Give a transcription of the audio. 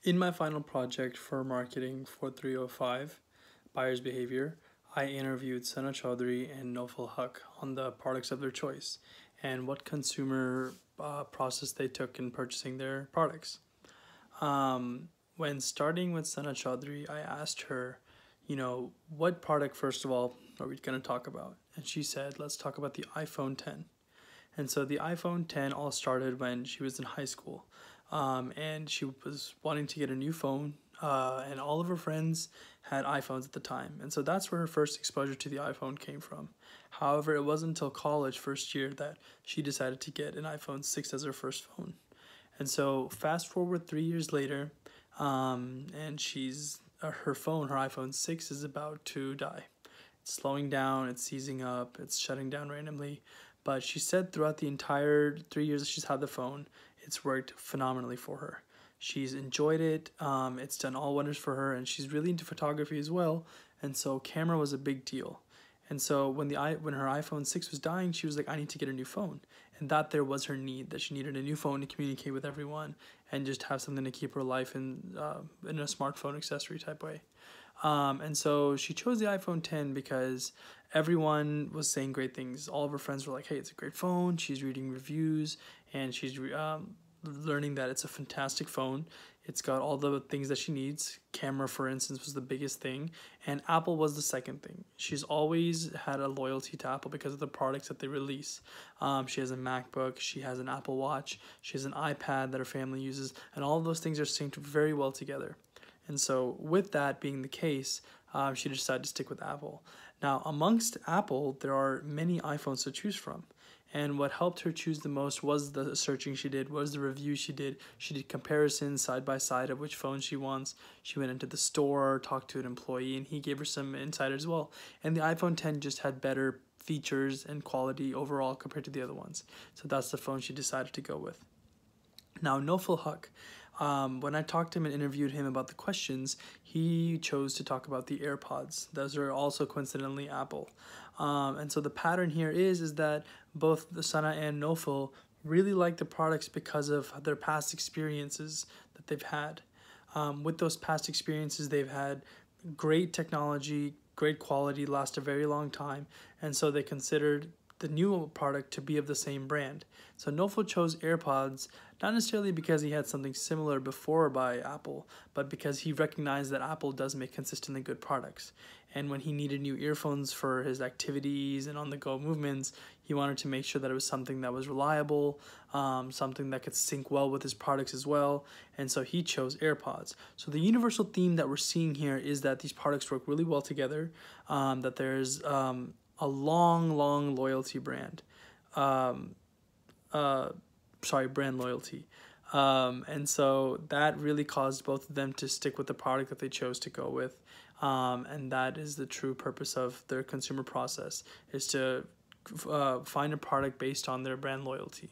In my final project for marketing for 305, Buyer's Behavior, I interviewed Sana Chaudhary and Nofal Haq on the products of their choice and what consumer process they took in purchasing their products. When starting with Sana Chaudhary, I asked her, what product, first of all, are we going to talk about? And she said, let's talk about the iPhone 10. And so the iPhone 10 all started when she was in high school. And she was wanting to get a new phone, and all of her friends had iPhones at the time. And so that's where her first exposure to the iPhone came from. However, it wasn't until college, first year, that she decided to get an iPhone 6 as her first phone. And so fast forward 3 years later, and her iPhone 6 is about to die. It's slowing down, it's seizing up, it's shutting down randomly. But she said throughout the entire 3 years that she's had the phone, it's worked phenomenally for her. She's enjoyed it, it's done all wonders for her, and she's really into photography as well, and so camera was a big deal. And so when her iPhone 6 was dying, she was like, I need to get a new phone. And that there was her need, that she needed a new phone to communicate with everyone and just have something to keep her life in a smartphone accessory type way. And so she chose the iPhone 10 because everyone was saying great things. All of her friends were like, hey, it's a great phone. She's reading reviews, and she's learning that it's a fantastic phone. It's got all the things that she needs. Camera, for instance, was the biggest thing, and Apple was the second thing. She's always had a loyalty to Apple because of the products that they release. She has a MacBook, she has an Apple Watch, she has an iPad that her family uses, and all of those things are synced very well together. And so with that being the case, she decided to stick with Apple. Now, amongst Apple, there are many iPhones to choose from. And what helped her choose the most was the searching she did, was the reviews she did. She did comparisons side by side of which phone she wants. She went into the store, talked to an employee, and he gave her some insight as well. And the iPhone 10 just had better features and quality overall compared to the other ones. So that's the phone she decided to go with. Now, Nofal Haq, when I talked to him and interviewed him about the questions, he chose to talk about the AirPods. Those are also coincidentally Apple. And so the pattern here is that both the Sana and Nofal really like the products because of their past experiences that they've had. With those past experiences, they've had great technology, great quality, last a very long time, and so they considered the new product to be of the same brand. So Nofal chose AirPods, not necessarily because he had something similar before by Apple, but because he recognized that Apple does make consistently good products. And when he needed new earphones for his activities and on-the-go movements, he wanted to make sure that it was something that was reliable, something that could sync well with his products as well, and so he chose AirPods. So the universal theme that we're seeing here is that these products work really well together, that there's a long loyalty brand. Brand loyalty. And so that really caused both of them to stick with the product that they chose to go with. And that is the true purpose of their consumer process, is to find a product based on their brand loyalty.